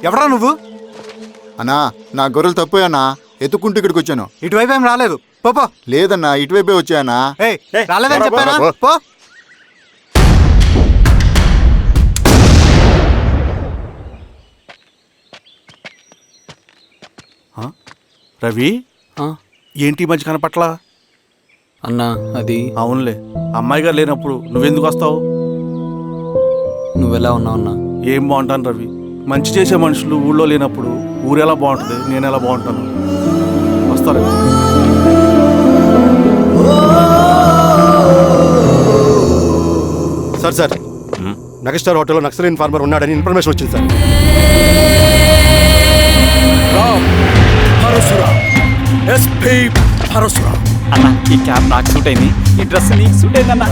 ఎవరా నువ్వు? అన్నా నా గొర్రెలు తప్పోయన్నా, ఎత్తుకుంటూ ఇక్కడికి వచ్చాను. ఇటువైపు ఏం రాలేదు. పో. లేదన్నా, ఇటువైపే వచ్చాయన్నా. రాలేదని చెప్పానా? పో. రవి, ఏంటి మధ్య కనపట్ల? అన్నా అది అవునులే, అమ్మాయి గారు లేనప్పుడు నువ్వెందుకు వస్తావు? నువ్వెలా ఉన్నావు అన్నా? ఏం బాగుంటాను రవి, మంచి చేసే మనుషులు ఊళ్ళో లేనప్పుడు ఊరెలా బాగుంటుంది, నేను ఎలా బాగుంటాను? వస్తారా? సార్ నగస్టార్ హోటల్లో నక్సల్ ఇన్ఫార్మర్ ఉన్నాడని ఇన్ఫర్మేషన్ వచ్చింది సార్. అన్న ఈ క్యాబ్ నాకు సూట్ అయింది, ఈ డ్రెస్ నీకు సూట్ అయింది అన్న.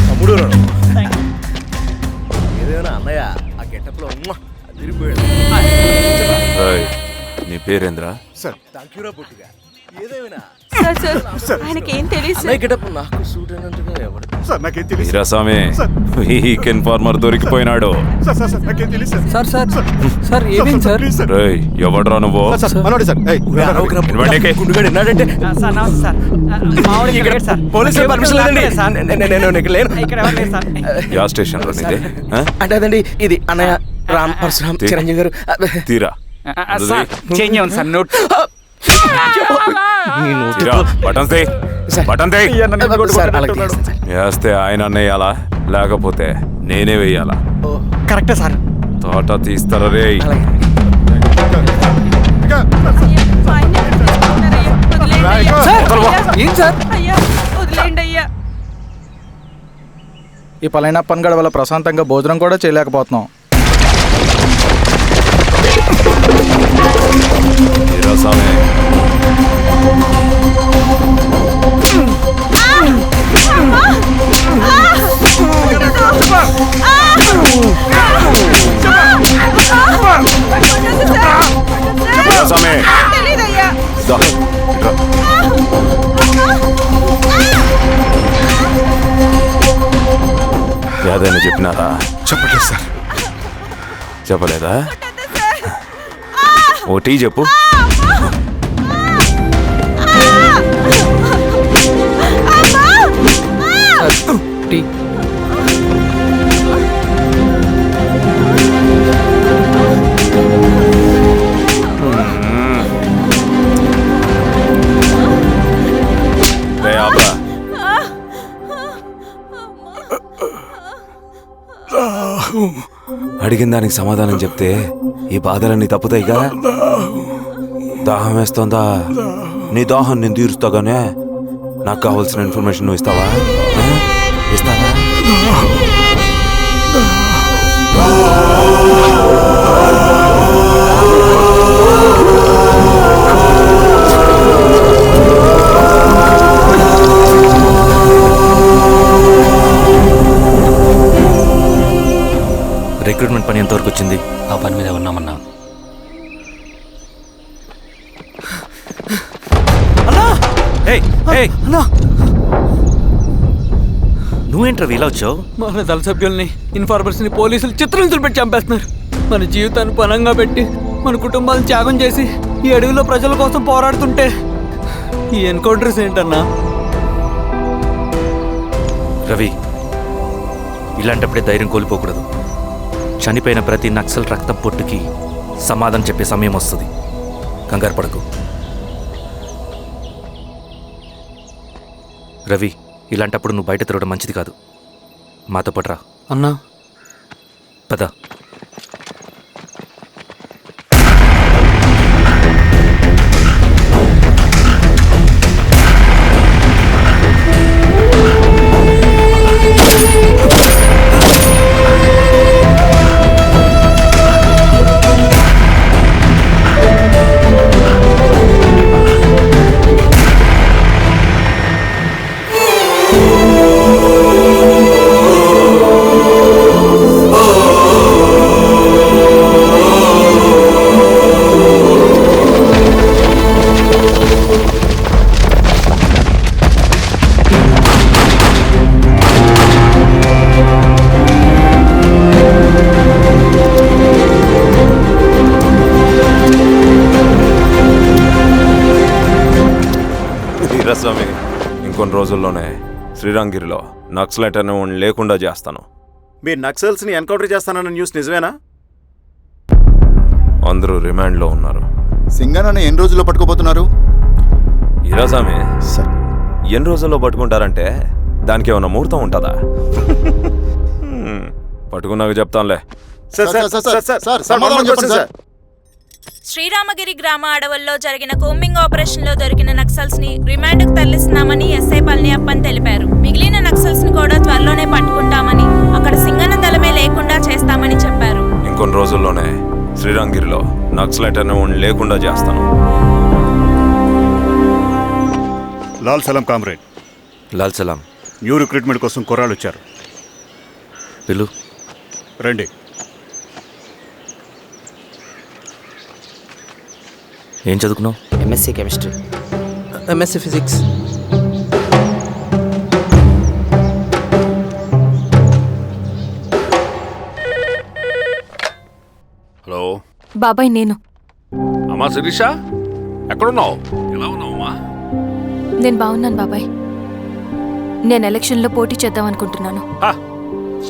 తమ్ముడు ఏదైనా అన్నయ్య ఆ గెటప్ లో నీ పేరేంద్రా? సార్ థాంక్యూరా పొట్టిగా. ఏదేమైనా సార్ ఆయనకి ఏం తెలియదు. గెటప్ నాకు సూట్ అయినట్టుగా ఎవరు సార్ నాకేం తెలియదు. వీరాస్వామి, వీక్ ఇన్ఫార్మర్ దొరికిపోయినాడు. నాకేం తెలియదు సార్. సార్ ఏమేం సార్? రేయ్, ఎవడ్రా నువ్వు? మనోడి సార్. గుండుగాడు ఎన్నాడంటే పోలీసులు పర్మిషన్ లేదండి. యా స్టేషన్ లో నీది? అంటే అదండి ఇది అన్నయ్య రామ్ పరశురామ్ చిరంజీవి గారు. తీరా చేంజ్ ఉంది సార్ నోట్. వేస్తే ఆయన వేయాలా, లేకపోతే నేనే వేయాలా? కరెక్టే సార్. తోట తీస్తారా రే? ఏం సార్? ఈ పలైన పనిగడ వల్ల ప్రశాంతంగా భోజనం కూడా చేయలేకపోతున్నాం. వీరాస్వామి, ఏదైనా చెప్పినారా? చెప్పట్లేదు సార్. చెప్పలేదా? ఓ టీ చెప్పు. టీ. అడిగిన దానికి సమాధానం చెప్తే ఈ బాధలన్నీ తప్పుతాయిగా. దాహం వేస్తోందా? నీ దాహం నేను తీరుస్తాగానే నాకు కావాల్సిన ఇన్ఫర్మేషన్ నువ్వు ఇస్తావా? ఇస్తావా? రిక్రూట్మెంట్ పని ఎంతవరకు వచ్చింది? ఆ పని మీద ఉన్నామన్నా. నువ్వేంట్రా ఇలా వచ్చావు? మన దళ సభ్యుల్ని, ఇన్ఫార్మర్స్ ని పోలీసులు చిత్రహింసలు పెట్టి చంపేస్తున్నారు. మన జీవితాన్ని పనంగా పెట్టి మన కుటుంబాలను త్యాగం చేసి ఈ అడవిలో ప్రజల కోసం పోరాడుతుంటే ఈ ఎన్కౌంటర్స్ ఏంటన్నా? రవి, ఇలాంటప్పుడే ధైర్యం కోల్పోకూడదు. చనిపోయిన ప్రతి నక్సల్ రక్తం పొట్టుకి సమాధానం చెప్పే సమయం వస్తుంది. కంగారు పడకు రవి. ఇలాంటప్పుడు నువ్వు బయట తిరగడం మంచిది కాదు. మాతో పట్రా అన్నా. పద. Oh ఇంకొన్ని రోజుల్లోనే శ్రీరంగిరిలో నక్సలైట్ అనే వాడిని లేకుండా చేస్తాను. మీరు నక్సల్స్ని ఎన్కౌంటర్ చేస్తానన్న న్యూస్ నిజమేనా? అందరూ రిమాండ్లో ఉన్నారు. సింగనన్న ఎన్ని రోజుల్లో పట్టుకోబోతున్నారు? ఈరోజామే ఎన్ని రోజుల్లో పట్టుకుంటారంటే దానికి ఏమన్నా ముహూర్తం ఉంటుందా? పట్టుకున్నాక చెప్తానులే. శ్రీరామగిరి గ్రామ అడవుల్లో జరిగిన కూంబింగ్ ఆపరేషన్ లో దొరికిన నక్సల్స్ ని రిమాండ్ కు తరలిస్తున్నామని ఎస్ఐ పళనియప్పన్ తెలిపారు. మిగిలిన నక్సల్స్ ని కూడా త్వరలోనే పట్టుకుంటామని, అక్కడ సింగన్న దళమే లేకుండా చేస్తామని చెప్పారు. ఇంకొన్ని రోజుల్లోనే శ్రీరంగిరిలో నక్సలైట్ అనే వాడిని లేకుండా చేస్తాను. లాల్ సలాం కామ్రేడ్. లాల్ సలాం. న్యూ రిక్రూట్మెంట్ కోసం కుర్రాళ్ళు వచ్చారు. పిలు. రండి. ఏం చదువుకున్నావు? MSc chemistry, MSc physics. Hello బాబాయ్, నేను అమ్మా శిరీష, ఎక్కడున్నావు? ఎలా ఉన్నావమ్మా? నేను బాగున్నాను బాబాయ్. నేను ఎలక్షన్లో పోటీ చేద్దాం అనుకుంటున్నాను.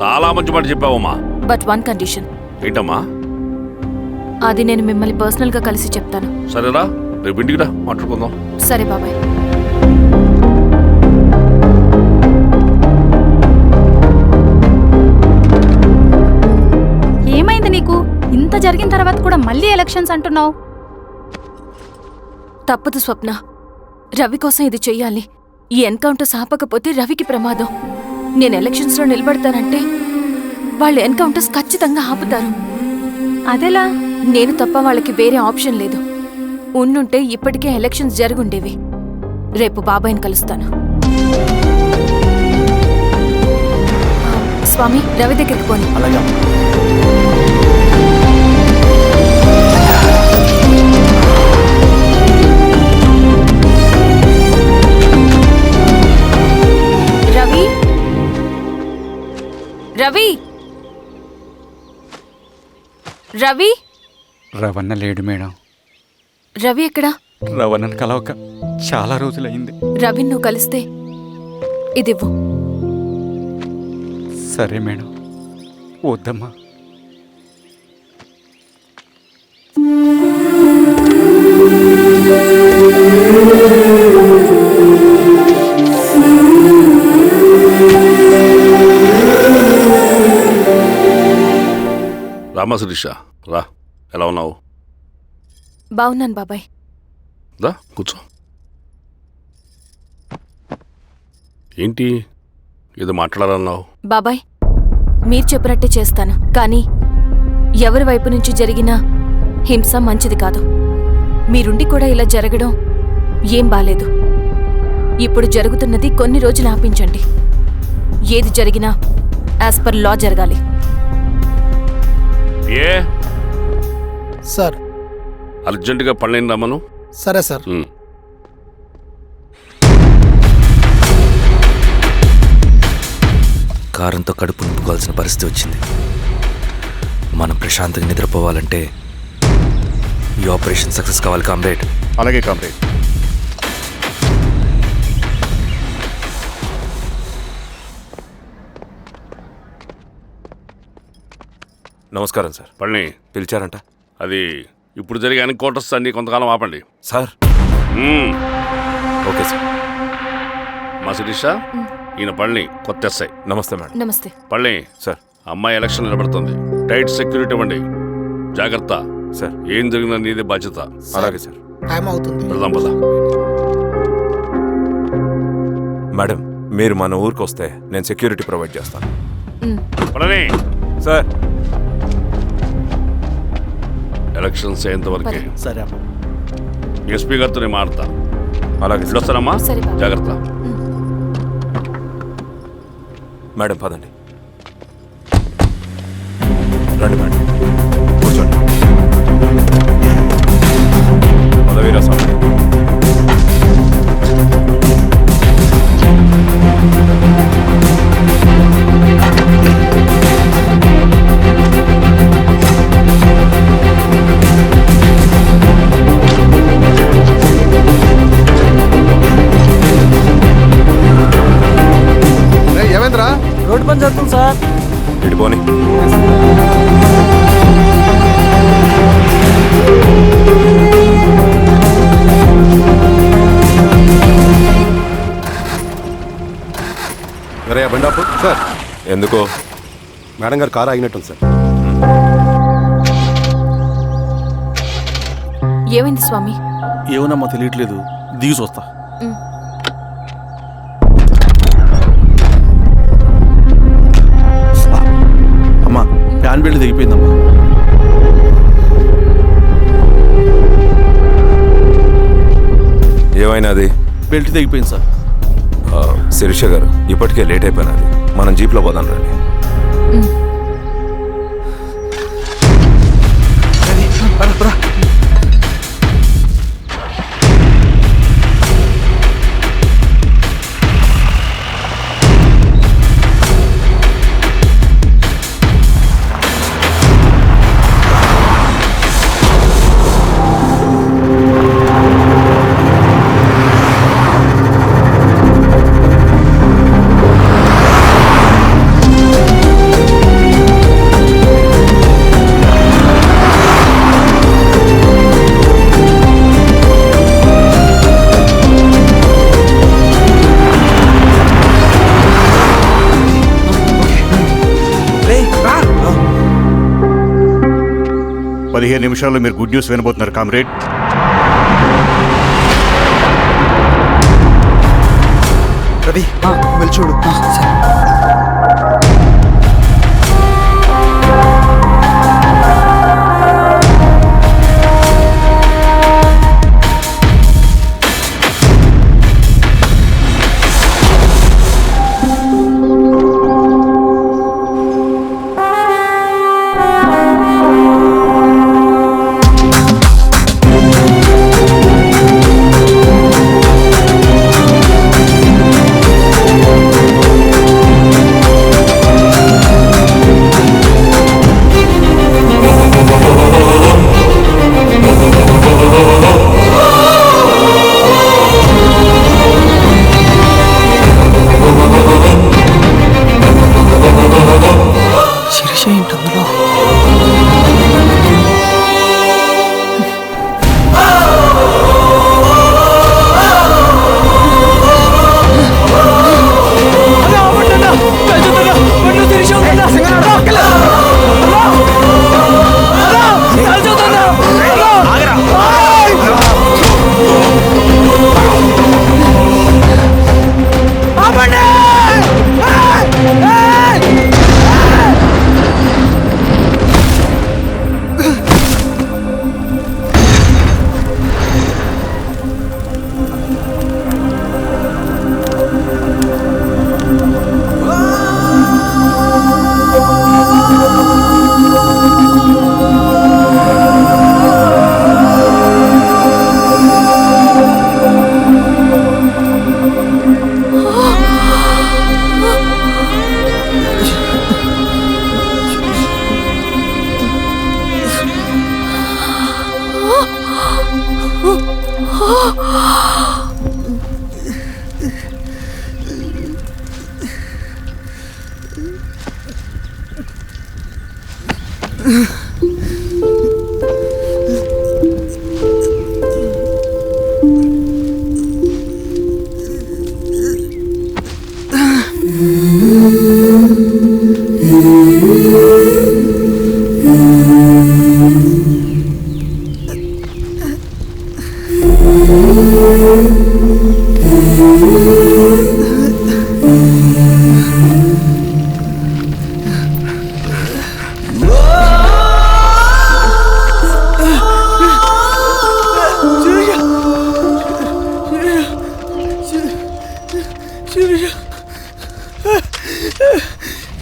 చాలా మంచి మాట చెప్పావమ్మా. But one condition. ఏంటమ్మా? అది నేను మిమ్మల్ని పర్సనల్గా కలిసి చెప్తాను. సరేరా, రేపు ఇంటికి రా, మాట్లాడుకుందాం. సరే బాబాయ్. ఏమైంది నీకు? ఇంత జరిగిన తర్వాత కూడా మళ్ళీ ఎలక్షన్స్ అంటున్నావు? తప్పదు స్వప్న, రవి కోసం ఇది చెయ్యాలి. ఈ ఎన్కౌంటర్స్ ఆపకపోతే రవికి ప్రమాదం. నేను ఎలక్షన్స్లో నిలబడతానంటే వాళ్ళు ఎన్కౌంటర్స్ ఖచ్చితంగా ఆపుతారు. అదెలా? నేను తప్ప వాళ్ళకి వేరే ఆప్షన్ లేదు. ఉండుంటే ఇప్పటికే ఎలక్షన్స్ జరుగుండేవి. రేపు బాబాయ్ని కలుస్తాను. స్వామి, రవి దగ్గరికి పోనీ. అలాగే. రవి, రవి, రవి. రవణ లేడు మేడం. రవి ఎక్కడా? రవణను కలవక చాలా రోజులైంది. రవి నువ్వు కలిస్తే ఇదివ్వు. సరే మేడం. వద్దమ్మా. రామా శిరీష, రా. ఎలా ఉన్నావు? బాగున్నాను బాబాయ్. దా కూర్చో. ఏంటి ఏదో మాట్లాడాలన్నావు? బాబాయ్, మీరు చెప్పినట్టే చేస్తాను. కానీ ఎవరి వైపు నుంచి జరిగిన హింస మంచిది కాదు. మీరుండి కూడా ఇలా జరగడం ఏం బాలేదు. ఇప్పుడు జరుగుతున్నది కొన్ని రోజులు ఆపించండి. ఏది జరిగినా యాజ్ పర్ లా జరగాలి. ఏ సార్. అర్జెంటుగా పళ్ళని రమ్మను. సరే సార్. కారంతో కడుపు నింపుకోవాల్సిన పరిస్థితి వచ్చింది. మనం ప్రశాంతంగా నిద్రపోవాలంటే ఈ ఆపరేషన్ సక్సెస్ కావాలి కామ్రేడ్. అలాగే కామ్రేడ్. నమస్కారం సార్. పళ్ళని పిలిచారంట? అది ఇప్పుడు జరిగే ఎన్కౌంటర్స్ అన్ని కొంతకాలం ఆపండి సార్. Okay sir. మా శిరీష, ఈయన పళ్ళని కొత్త ఎస్ఐ. నమస్తే మేడం. నమస్తే. పళ్ళని సార్. అమ్మాయి ఎలక్షన్ నిలబడుతుంది. టైట్ సెక్యూరిటీ ఇవ్వండి. జాగ్రత్త సార్. ఏం జరిగినా నీదే బాధ్యత. అలాగే సార్. టైం అవుతుంది. వెళ్దాం పద. మేడం, మీరు మన ఊరికి వస్తే నేను సెక్యూరిటీ ప్రొవైడ్ చేస్తాను. పళ్ళని సార్. ఎలక్షన్స్ అయ్యేంతవరకే. సరే అమ్మ. ఎస్పీ గారితో నేను మారుతా. అలాగే సార్. వస్తానమ్మా. సరే బాబు. జాగ్రత్త. మేడం పదండి. రండి మేడం, కూర్చోండి. పదవీరా స్వామి. ఎవరయ్యా బండాపు సార్? ఎందుకో మేడం గారు కారు ఆగినట్టుంది సార్. ఏమైంది స్వామి? ఏమోనమ్మా తెలియట్లేదు, దిగి చూస్తా. అమ్మా ఫ్యాన్ బెల్ట్ దిగిపోయిందమ్మా. ఏమైనాది? బెల్ట్ దిగిపోయింది సార్. శిరీష గారు, ఇప్పటికే లేట్ అయిపోయినది, మనం జీప్లో పోదాం రండి. నిమిషాల్లో మీరు గుడ్ న్యూస్ వినబోతున్నారు కామ్రేడ్. రవి వెళ్ళి చూడు.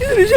శిరీష